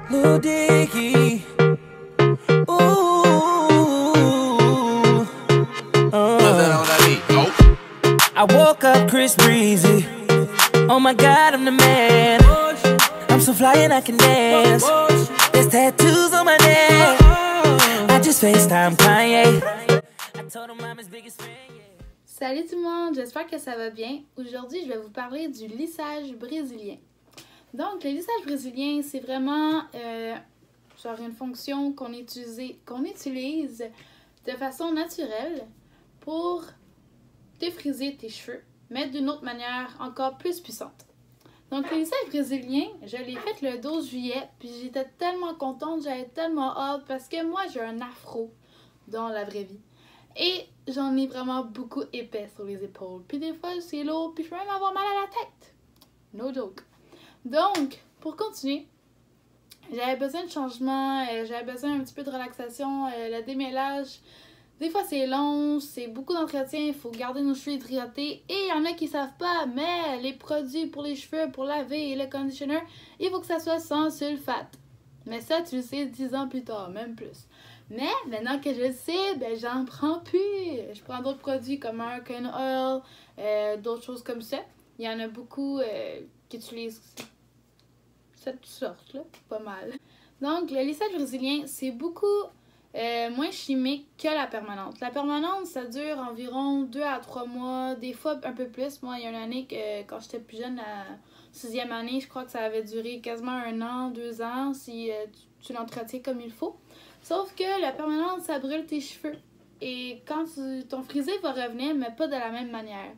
Lil Dicky. Ooh. I woke up Chris Breezy. Oh my God, I'm the man. I'm so fly and I can dance. There's tattoos on my neck. I just FaceTime Kanye. I told him I'm his biggest fan. Salut tout le monde, j'espère que ça va bien. Aujourd'hui, je vais vous parler du lissage brésilien. Donc, le lissage brésilien, c'est vraiment genre une fonction qu'on utilise de façon naturelle pour défriser tes cheveux, mais d'une autre manière encore plus puissante. Donc, le lissage brésilien, je l'ai fait le 12 juillet, puis j'étais tellement contente, j'avais tellement hâte, parce que moi, j'ai un afro dans la vraie vie. Et j'en ai vraiment beaucoup épais sur les épaules. Puis des fois, c'est lourd, puis je peux même avoir mal à la tête. No joke. Donc, pour continuer, j'avais besoin de changement, j'avais besoin un petit peu de relaxation, le démêlage. Des fois, c'est long, c'est beaucoup d'entretien, il faut garder nos cheveux hydratés. Et il y en a qui savent pas, mais les produits pour les cheveux, pour laver et le conditioner, il faut que ça soit sans sulfate. Mais ça, tu le sais 10 ans plus tard, même plus. Mais maintenant que je le sais, ben j'en prends plus. Je prends d'autres produits comme Argan Oil, d'autres choses comme ça. Il y en a beaucoup qui utilisent cette sorte-là, pas mal. Donc, le lissage brésilien, c'est beaucoup moins chimique que la permanente. La permanente, ça dure environ 2 à 3 mois, des fois un peu plus. Moi, il y a une année que quand j'étais plus jeune, la 6e année, je crois que ça avait duré quasiment 1 an, 2 ans si tu l'entretiens comme il faut. Sauf que la permanente, ça brûle tes cheveux. Et quand ton frisé va revenir, mais pas de la même manière.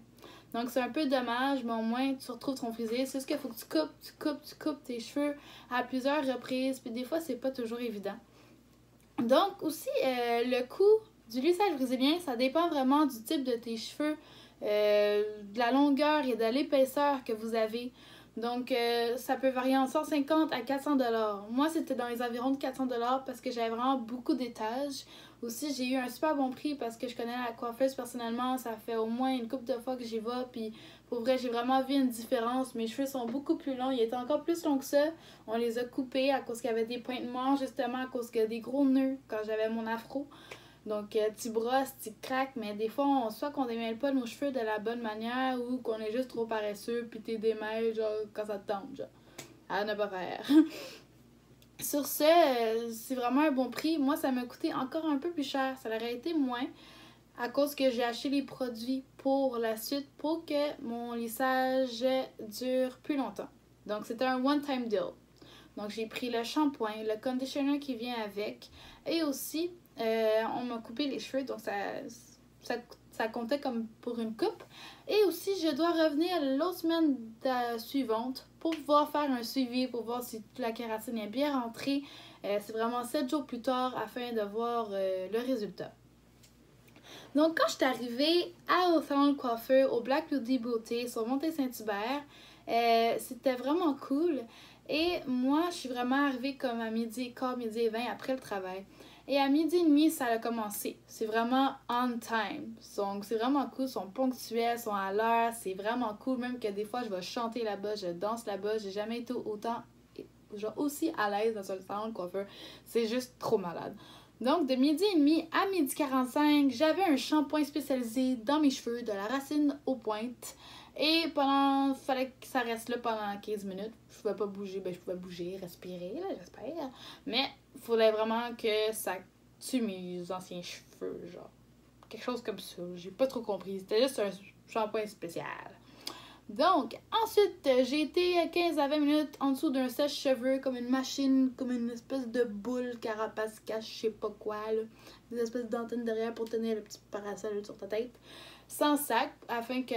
Donc, c'est un peu dommage, mais au moins, tu retrouves ton frisé. C'est ce qu'il faut que tu coupes tes cheveux à plusieurs reprises. Puis des fois, c'est pas toujours évident. Donc, aussi, le coût du lissage brésilien, ça dépend vraiment du type de tes cheveux, de la longueur et de l'épaisseur que vous avez. Donc, ça peut varier en 150 à 400 $. Moi, c'était dans les environs de 400 $ parce que j'avais vraiment beaucoup d'étages. Aussi, j'ai eu un super bon prix parce que je connais la coiffeuse personnellement. Ça fait au moins une couple de fois que j'y vais. Puis, pour vrai, j'ai vraiment vu une différence. Mes cheveux sont beaucoup plus longs. Ils étaient encore plus longs que ça. On les a coupés à cause qu'il y avait des pointements, justement, à cause qu'il y a des gros nœuds quand j'avais mon afro. Donc, tu brosses, tu craques, mais des fois, soit qu'on démêle pas nos cheveux de la bonne manière ou qu'on est juste trop paresseux, puis t'es démêles, genre, quand ça te tente, genre. À ne pas faire. Sur ce, c'est vraiment un bon prix. Moi, ça m'a coûté encore un peu plus cher. Ça aurait été moins à cause que j'ai acheté les produits pour la suite pour que mon lissage dure plus longtemps. Donc, c'était un one-time deal. Donc, j'ai pris le shampoing, le conditioner qui vient avec et aussi... on m'a coupé les cheveux, donc ça comptait comme pour une coupe. Et aussi, je dois revenir l'autre semaine suivante pour pouvoir faire un suivi, pour voir si la kératine est bien rentrée. C'est vraiment 7 jours plus tard afin de voir le résultat. Donc, quand je suis arrivée au salon de coiffeur, au Black Beauty Beauté, sur Montée-Saint-Hubert, c'était vraiment cool. Et moi, je suis vraiment arrivée comme à midi et 20 après le travail. Et à 12h30, ça a commencé. C'est vraiment on time. Donc, c'est vraiment cool. Ils sont ponctuels, ils sont à l'heure. C'est vraiment cool. Même que des fois, je vais chanter là-bas, je danse là-bas. J'ai jamais été autant, genre aussi à l'aise dans un salon de coiffeur. C'est juste trop malade. Donc, de 12h30 à 12h45, j'avais un shampoing spécialisé dans mes cheveux, de la racine aux pointes. Et il fallait que ça reste là pendant 15 minutes. Je pouvais pas bouger, je pouvais bouger, respirer, là, j'espère. Mais il fallait vraiment que ça tue mes anciens cheveux, genre. Quelque chose comme ça, j'ai pas trop compris. C'était juste un shampoing spécial. Donc, ensuite, j'ai été 15 à 20 minutes en dessous d'un sèche-cheveux, comme une machine, comme une espèce de boule, carapace, cache, je sais pas quoi, là. Des espèces d'antennes derrière pour tenir le petit parasol sur ta tête. Sans sac, afin que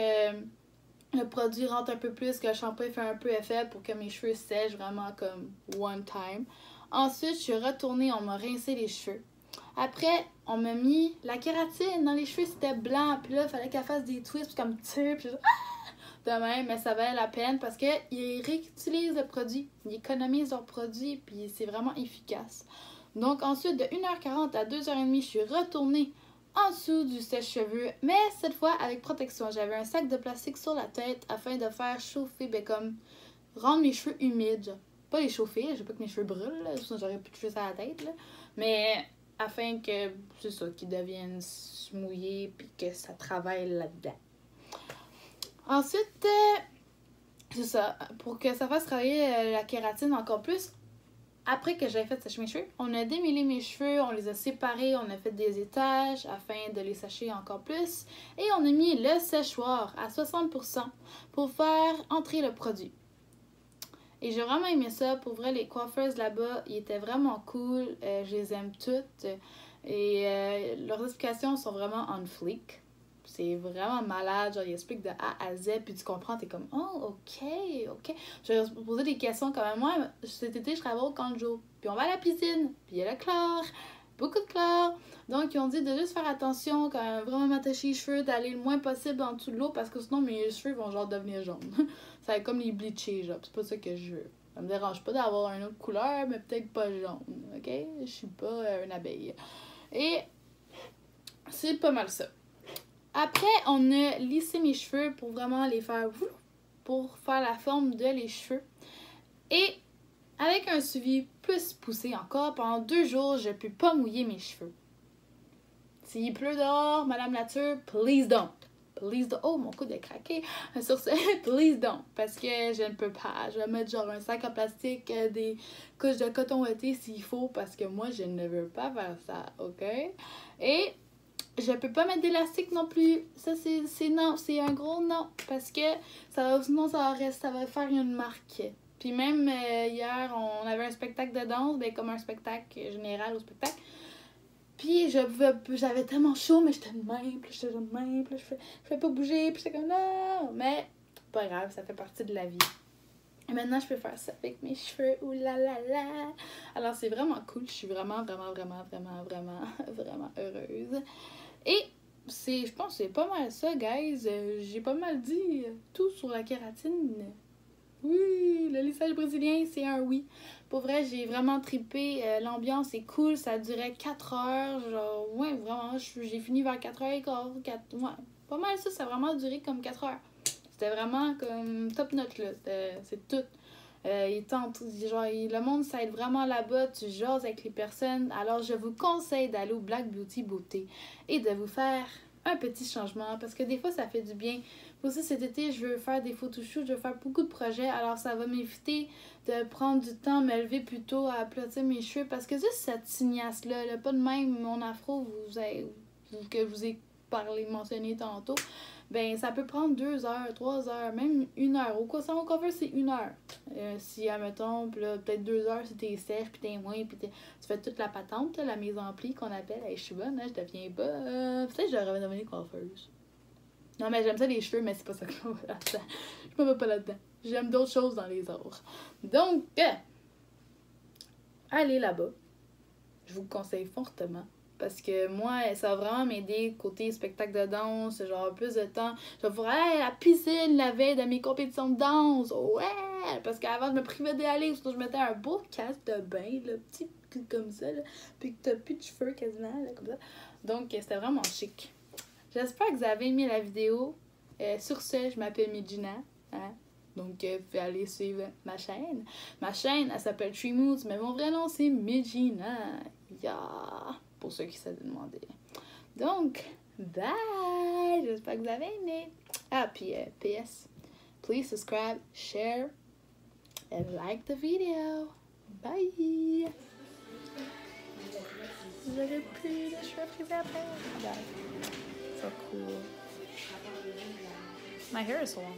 le produit rentre un peu plus, que le shampoing fait un peu effet pour que mes cheveux sèchent vraiment comme one time. Ensuite, je suis retournée, on m'a rincé les cheveux. Après, on m'a mis la kératine dans les cheveux, c'était blanc. Puis là, il fallait qu'elle fasse des twists comme tu puis de même, mais ça valait la peine parce qu'ils réutilisent le produit, ils économisent leur produit, puis c'est vraiment efficace. Donc ensuite, de 1h40 à 2h30, je suis retournée en dessous du sèche-cheveux, mais cette fois avec protection. J'avais un sac de plastique sur la tête afin de faire chauffer, comme rendre mes cheveux humides. pas les chauffer, je veux pas que mes cheveux brûlent, là, sinon j'aurais plus de cheveux sur la tête, là. Mais afin que, c'est ça, qu'ils deviennent mouillés puis que ça travaille là-dedans. Ensuite, c'est ça, pour que ça fasse travailler la kératine encore plus, après que j'avais fait sécher mes cheveux, on a démêlé mes cheveux, on les a séparés, on a fait des étages afin de les sécher encore plus. Et on a mis le séchoir à 60% pour faire entrer le produit. Et j'ai vraiment aimé ça. Pour vrai, les coiffeuses là-bas, ils étaient vraiment cool. Je les aime toutes. Et leurs explications sont vraiment on fleek. C'est vraiment malade, genre ils expliquent de A à Z, puis tu comprends, t'es comme « Oh, ok. » Je vais poser des questions comme moi, cet été, je travaille au camp de jour, puis on va à la piscine, puis il y a le chlore, beaucoup de chlore. Donc ils ont dit de juste faire attention quand même, vraiment m'attacher les cheveux, d'aller le moins possible en dessous de l'eau, parce que sinon mes cheveux vont genre devenir jaunes. Ça va être comme les bleachés, genre, c'est pas ça que je veux. Ça me dérange pas d'avoir une autre couleur, mais peut-être pas jaune, ok? Je suis pas une abeille. Et c'est pas mal ça. Après, on a lissé mes cheveux pour vraiment les faire... pour faire la forme de les cheveux. Et avec un suivi plus poussé encore, pendant 2 jours, je ne peux pas mouiller mes cheveux. S'il pleut dehors, Madame Nature, please don't. Please don't. Oh, mon coude est craqué. Sur ce, please don't. Parce que je ne peux pas. Je vais mettre genre un sac en plastique, des couches de coton ouaté s'il faut, parce que moi, je ne veux pas faire ça, ok? Et... je peux pas mettre d'élastique non plus. Ça, c'est non. C'est un gros non. Parce que sinon, ça va faire une marque. Puis même hier, on avait un spectacle de danse, ben, comme un spectacle général au spectacle. Puis j'avais tellement chaud, mais j'étais de même. Puis j'étais de même. Puis je fais pas bouger. Puis j'étais comme non. Mais pas grave, ça fait partie de la vie. Et maintenant, je peux faire ça avec mes cheveux. Ouh là là là. Alors, c'est vraiment cool. Je suis vraiment heureuse. Et je pense que c'est pas mal ça, guys. J'ai pas mal dit tout sur la kératine. Oui, le lissage brésilien, c'est un oui. Pour vrai, j'ai vraiment trippé. L'ambiance est cool. Ça durait 4 heures. Genre, ouais, vraiment, j'ai fini vers 4h15. Ouais, pas mal ça. Ça a vraiment duré comme 4 heures. C'était vraiment comme top note, là. C'est tout. Le monde s'aide vraiment là-bas, tu jases avec les personnes. Alors je vous conseille d'aller au Black Beauty Beauté et de vous faire un petit changement parce que des fois ça fait du bien. Aussi cet été je veux faire des photoshoots, je veux faire beaucoup de projets, alors ça va m'éviter de prendre du temps, me lever plus tôt à applatir mes cheveux parce que juste cette tignasse-là, pas de même mon afro que je vous ai mentionné tantôt. Ben, ça peut prendre 2 heures, 3 heures, même 1 heure. Au salon coiffeur, c'est 1 heure. Si, admettons, peut-être 2 heures si t'es sèche, puis t'es moins, puis tu fais toute la patente, la mise en pli qu'on appelle. Hey, je suis bonne, hein, je deviens pas... peut-être que je devrais devenir coiffeuse. Non, mais j'aime ça les cheveux, mais c'est pas ça que je me là-dedans. Je me mets pas là-dedans. J'aime d'autres choses dans les arts. Donc, allez là-bas. Je vous le conseille fortement. Parce que moi, ça va vraiment m'aider côté spectacle de danse, genre plus de temps. Je vais pouvoir aller à la piscine la veille de mes compétitions de danse. Ouais! Parce qu'avant, je me privais d'y aller. Sinon, je mettais un beau casque de bain, là, petit comme ça, là, puis que t'as plus de cheveux quasiment, là, comme ça. Donc, c'était vraiment chic. J'espère que vous avez aimé la vidéo. Sur ce, je m'appelle Medjina. Hein? Donc, vous pouvez aller suivre ma chaîne. Ma chaîne, elle s'appelle Tree Moods, mais mon vrai nom, c'est Medjina. Yeah! Pour ceux qui se demandaient. Donc, bye! J'espère que vous avez aimé. Ah, puis PS, please subscribe, share, and like the video. Bye! J'aurais plus de cheveux frisés après. Bye. So cool. My hair is so long.